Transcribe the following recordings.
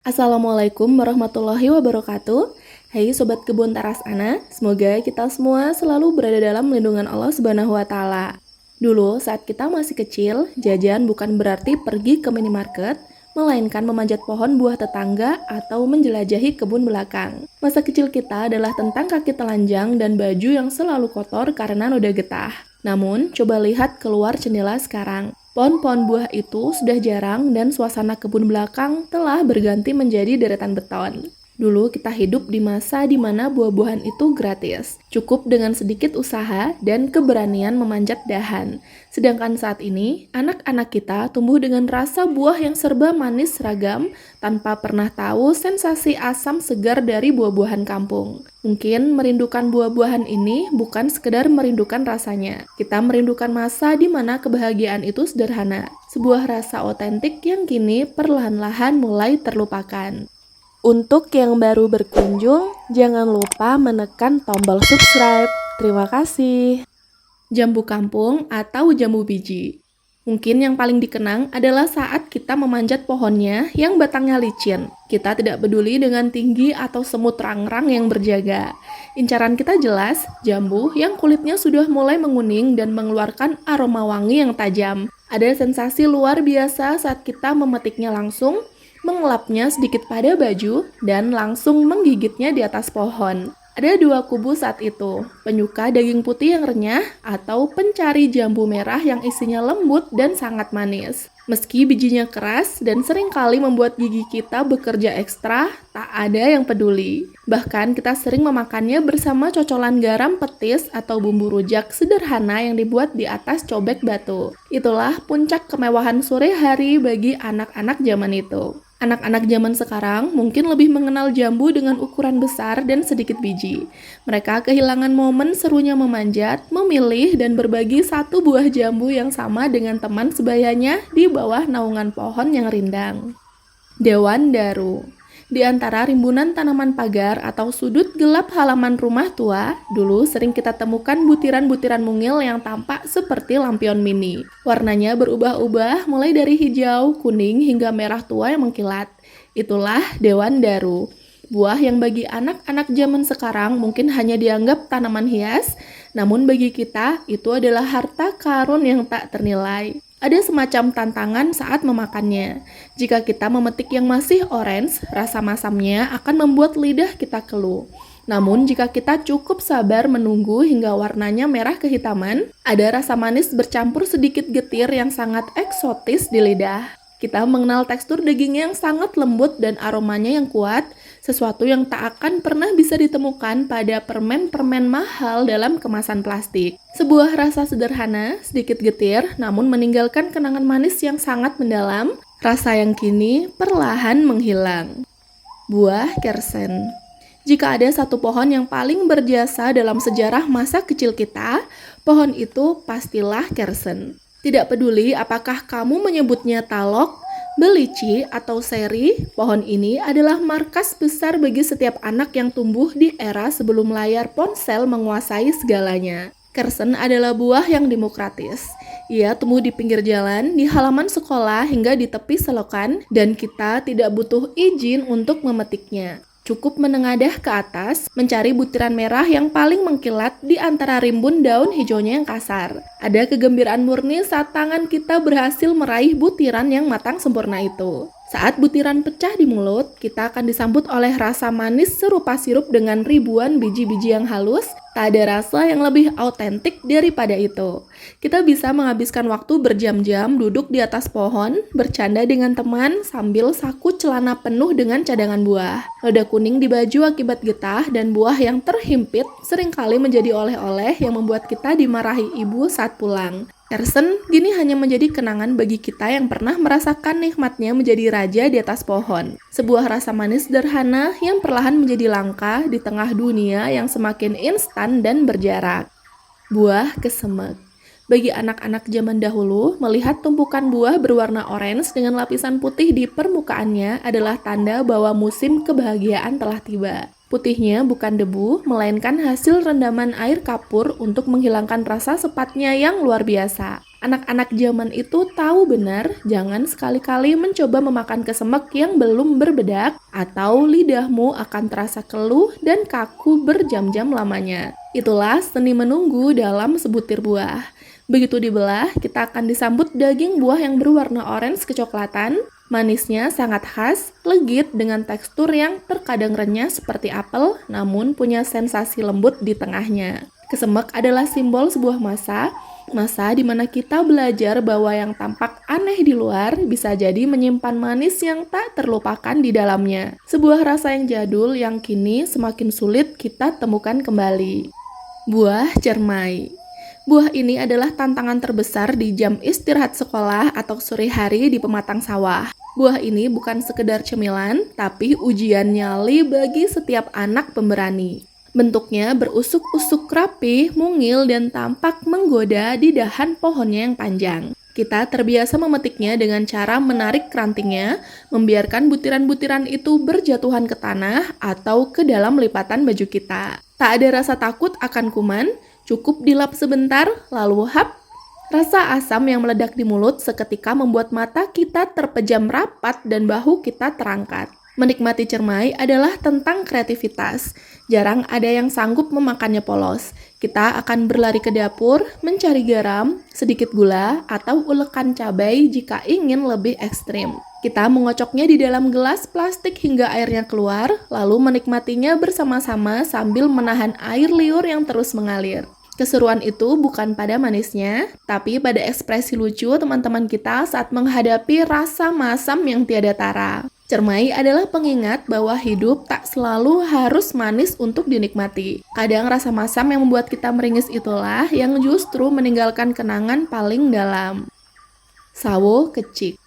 Assalamualaikum warahmatullahi wabarakatuh. Hai Sobat Kebun Teras Ana, semoga kita semua selalu berada dalam lindungan Allah Subhanahu wa Ta'ala. Dulu, saat kita masih kecil, jajan bukan berarti pergi ke minimarket, melainkan memanjat pohon buah tetangga atau menjelajahi kebun belakang. Masa kecil kita adalah tentang kaki telanjang dan baju yang selalu kotor karena noda getah. Namun, coba lihat keluar jendela sekarang. Pohon-pohon buah itu sudah jarang dan suasana kebun belakang telah berganti menjadi deretan beton. Dulu kita hidup di masa di mana buah-buahan itu gratis, cukup dengan sedikit usaha dan keberanian memanjat dahan. Sedangkan saat ini, anak-anak kita tumbuh dengan rasa buah yang serba manis ragam tanpa pernah tahu sensasi asam segar dari buah-buahan kampung. Mungkin merindukan buah-buahan ini bukan sekedar merindukan rasanya. Kita merindukan masa di mana kebahagiaan itu sederhana, sebuah rasa otentik yang kini perlahan-lahan mulai terlupakan. Untuk yang baru berkunjung, jangan lupa menekan tombol subscribe. Terima kasih. Jambu kampung atau jambu biji. Mungkin yang paling dikenang adalah saat kita memanjat pohonnya yang batangnya licin. Kita tidak peduli dengan tinggi atau semut rangrang yang berjaga. Incaran kita jelas, jambu yang kulitnya sudah mulai menguning dan mengeluarkan aroma wangi yang tajam. Ada sensasi luar biasa saat kita memetiknya langsung, mengelapnya sedikit pada baju, dan langsung menggigitnya di atas pohon. Ada dua kubu saat itu, penyuka daging putih yang renyah atau pencari jambu merah yang isinya lembut dan sangat manis. Meski bijinya keras dan seringkali membuat gigi kita bekerja ekstra, tak ada yang peduli. Bahkan kita sering memakannya bersama cocolan garam petis atau bumbu rujak sederhana yang dibuat di atas cobek batu. Itulah puncak kemewahan sore hari bagi anak-anak zaman itu. Anak-anak zaman sekarang mungkin lebih mengenal jambu dengan ukuran besar dan sedikit biji. Mereka kehilangan momen serunya memanjat, memilih, dan berbagi satu buah jambu yang sama dengan teman sebayanya di bawah naungan pohon yang rindang. Dewan Daru. Di antara rimbunan tanaman pagar atau sudut gelap halaman rumah tua, dulu sering kita temukan butiran-butiran mungil yang tampak seperti lampion mini. Warnanya berubah-ubah mulai dari hijau, kuning, hingga merah tua yang mengkilat. Itulah Dewan Daru. Buah yang bagi anak-anak zaman sekarang mungkin hanya dianggap tanaman hias, namun bagi kita itu adalah harta karun yang tak ternilai. Ada semacam tantangan saat memakannya. Jika kita memetik yang masih orange, rasa masamnya akan membuat lidah kita keluh. Namun jika kita cukup sabar menunggu hingga warnanya merah kehitaman, ada rasa manis bercampur sedikit getir yang sangat eksotis di lidah. Kita mengenal tekstur daging yang sangat lembut dan aromanya yang kuat, sesuatu yang tak akan pernah bisa ditemukan pada permen-permen mahal dalam kemasan plastik. Sebuah rasa sederhana, sedikit getir, namun meninggalkan kenangan manis yang sangat mendalam, rasa yang kini perlahan menghilang. Buah kersen. Jika ada satu pohon yang paling berjasa dalam sejarah masa kecil kita, pohon itu pastilah kersen. Tidak peduli apakah kamu menyebutnya talok, belici, atau seri, pohon ini adalah markas besar bagi setiap anak yang tumbuh di era sebelum layar ponsel menguasai segalanya. Kersen adalah buah yang demokratis. Ia tumbuh di pinggir jalan, di halaman sekolah, hingga di tepi selokan, dan kita tidak butuh izin untuk memetiknya. Cukup menengadah ke atas, mencari butiran merah yang paling mengkilat di antara rimbun daun hijaunya yang kasar. Ada kegembiraan murni saat tangan kita berhasil meraih butiran yang matang sempurna itu. Saat butiran pecah di mulut, kita akan disambut oleh rasa manis serupa sirup dengan ribuan biji-biji yang halus. Tak ada rasa yang lebih autentik daripada itu. Kita bisa menghabiskan waktu berjam-jam duduk di atas pohon, bercanda dengan teman sambil saku celana penuh dengan cadangan buah. Noda kuning di baju akibat getah dan buah yang terhimpit seringkali menjadi oleh-oleh yang membuat kita dimarahi ibu saat pulang. Kersen kini hanya menjadi kenangan bagi kita yang pernah merasakan nikmatnya menjadi raja di atas pohon. Sebuah rasa manis sederhana yang perlahan menjadi langka di tengah dunia yang semakin instan dan berjarak. Buah kesemek. Bagi anak-anak zaman dahulu, melihat tumpukan buah berwarna orange dengan lapisan putih di permukaannya adalah tanda bahwa musim kebahagiaan telah tiba. Putihnya bukan debu, melainkan hasil rendaman air kapur untuk menghilangkan rasa sepatnya yang luar biasa. Anak-anak zaman itu tahu benar jangan sekali-kali mencoba memakan kesemek yang belum berbedak atau lidahmu akan terasa keluh dan kaku berjam-jam lamanya. Itulah seni menunggu dalam sebutir buah. Begitu dibelah, kita akan disambut daging buah yang berwarna orange kecoklatan. Manisnya sangat khas, legit dengan tekstur yang terkadang renyah seperti apel, namun punya sensasi lembut di tengahnya. Kesemek adalah simbol sebuah masa di mana kita belajar bahwa yang tampak aneh di luar bisa jadi menyimpan manis yang tak terlupakan di dalamnya. Sebuah rasa yang jadul yang kini semakin sulit kita temukan kembali. Buah cermai. Buah ini adalah tantangan terbesar di jam istirahat sekolah atau sore hari di pematang sawah. Buah ini bukan sekedar cemilan, tapi ujian nyali bagi setiap anak pemberani. Bentuknya berusuk-usuk rapi, mungil, dan tampak menggoda di dahan pohonnya yang panjang. Kita terbiasa memetiknya dengan cara menarik rantingnya, membiarkan butiran-butiran itu berjatuhan ke tanah atau ke dalam lipatan baju kita. Tak ada rasa takut akan kuman, cukup dilap sebentar, lalu hap. Rasa asam yang meledak di mulut seketika membuat mata kita terpejam rapat dan bahu kita terangkat. Menikmati cermai adalah tentang kreativitas. Jarang ada yang sanggup memakannya polos. Kita akan berlari ke dapur, mencari garam, sedikit gula, atau ulekan cabai jika ingin lebih ekstrim. Kita mengocoknya di dalam gelas plastik hingga airnya keluar, lalu menikmatinya bersama-sama sambil menahan air liur yang terus mengalir. Keseruan itu bukan pada manisnya, tapi pada ekspresi lucu teman-teman kita saat menghadapi rasa masam yang tiada tara. Cermai adalah pengingat bahwa hidup tak selalu harus manis untuk dinikmati. Kadang rasa masam yang membuat kita meringis itulah yang justru meninggalkan kenangan paling dalam. Sawo kecik.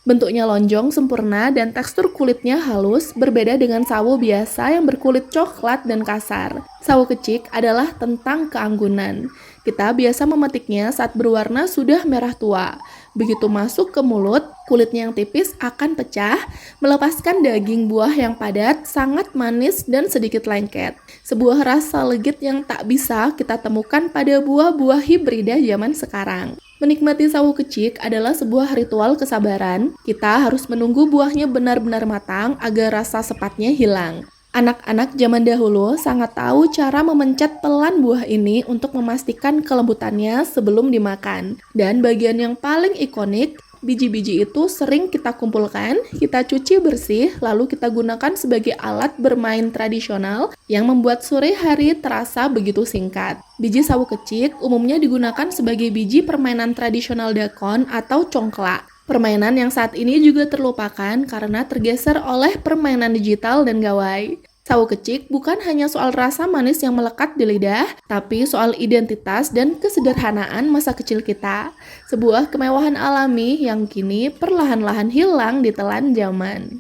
Bentuknya lonjong, sempurna, dan tekstur kulitnya halus, berbeda dengan sawo biasa yang berkulit coklat dan kasar. Sawo kecik adalah tentang keanggunan. Kita biasa memetiknya saat berwarna sudah merah tua. Begitu masuk ke mulut, kulitnya yang tipis akan pecah, melepaskan daging buah yang padat, sangat manis, dan sedikit lengket. Sebuah rasa legit yang tak bisa kita temukan pada buah-buah hibrida zaman sekarang. Menikmati sawo kecik adalah sebuah ritual kesabaran. Kita harus menunggu buahnya benar-benar matang agar rasa sepatnya hilang. Anak-anak zaman dahulu sangat tahu cara memencet pelan buah ini untuk memastikan kelembutannya sebelum dimakan. Dan bagian yang paling ikonik, biji-biji itu sering kita kumpulkan, kita cuci bersih, lalu kita gunakan sebagai alat bermain tradisional yang membuat sore hari terasa begitu singkat. Biji sawo kecik umumnya digunakan sebagai biji permainan tradisional dakon atau congklak. Permainan yang saat ini juga terlupakan karena tergeser oleh permainan digital dan gawai. Sawo kecik bukan hanya soal rasa manis yang melekat di lidah, tapi soal identitas dan kesederhanaan masa kecil kita. Sebuah kemewahan alami yang kini perlahan-lahan hilang ditelan zaman.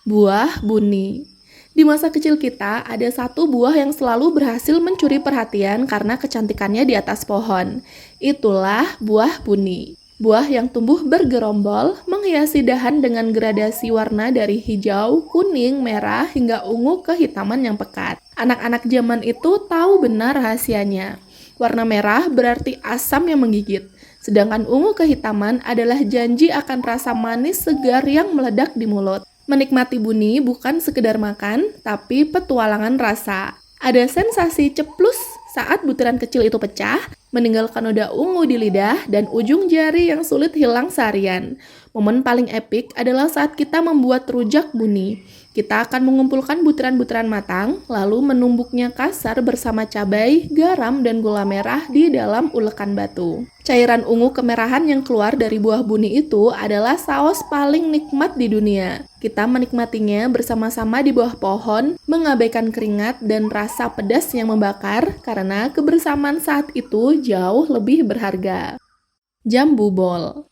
Buah buni. Di masa kecil kita, ada satu buah yang selalu berhasil mencuri perhatian karena kecantikannya di atas pohon. Itulah buah buni. Buah yang tumbuh bergerombol, menghiasi dahan dengan gradasi warna dari hijau, kuning, merah, hingga ungu kehitaman yang pekat. Anak-anak zaman itu tahu benar rahasianya. Warna merah berarti asam yang menggigit, sedangkan ungu kehitaman adalah janji akan rasa manis segar yang meledak di mulut. Menikmati buni bukan sekedar makan, tapi petualangan rasa. Ada sensasi ceplus saat butiran kecil itu pecah, meninggalkan noda ungu di lidah dan ujung jari yang sulit hilang seharian. Momen paling epik adalah saat kita membuat rujak buni. Kita akan mengumpulkan butiran-butiran matang, lalu menumbuknya kasar bersama cabai, garam, dan gula merah di dalam ulekan batu. Cairan ungu kemerahan yang keluar dari buah buni itu adalah saus paling nikmat di dunia. Kita menikmatinya bersama-sama di bawah pohon, mengabaikan keringat dan rasa pedas yang membakar, karena kebersamaan saat itu jauh lebih berharga. Jambu bol.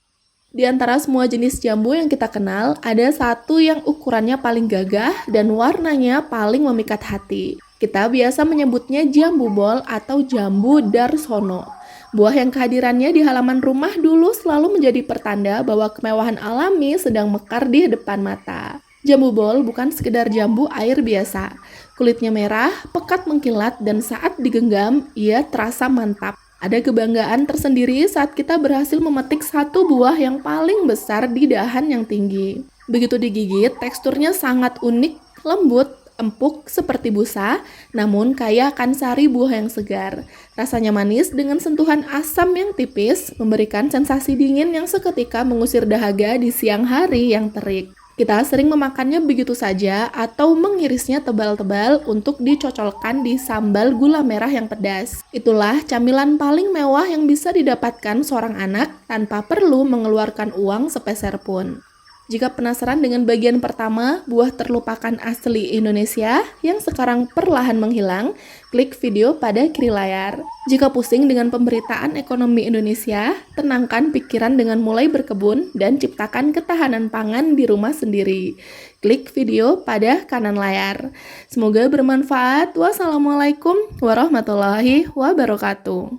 Di antara semua jenis jambu yang kita kenal, ada satu yang ukurannya paling gagah dan warnanya paling memikat hati. Kita biasa menyebutnya jambu bol atau jambu darsono. Buah yang kehadirannya di halaman rumah dulu selalu menjadi pertanda bahwa kemewahan alami sedang mekar di depan mata. Jambu bol bukan sekedar jambu air biasa. Kulitnya merah, pekat mengkilat, dan saat digenggam, ia terasa mantap. Ada kebanggaan tersendiri saat kita berhasil memetik satu buah yang paling besar di dahan yang tinggi. Begitu digigit, teksturnya sangat unik, lembut, empuk seperti busa, namun kaya akan sari buah yang segar. Rasanya manis dengan sentuhan asam yang tipis, memberikan sensasi dingin yang seketika mengusir dahaga di siang hari yang terik. Kita sering memakannya begitu saja atau mengirisnya tebal-tebal untuk dicocolkan di sambal gula merah yang pedas. Itulah camilan paling mewah yang bisa didapatkan seorang anak tanpa perlu mengeluarkan uang sepeser pun. Jika penasaran dengan bagian pertama, buah terlupakan asli Indonesia yang sekarang perlahan menghilang, klik video pada kiri layar. Jika pusing dengan pemberitaan ekonomi Indonesia, tenangkan pikiran dengan mulai berkebun dan ciptakan ketahanan pangan di rumah sendiri. Klik video pada kanan layar. Semoga bermanfaat. Wassalamualaikum warahmatullahi wabarakatuh.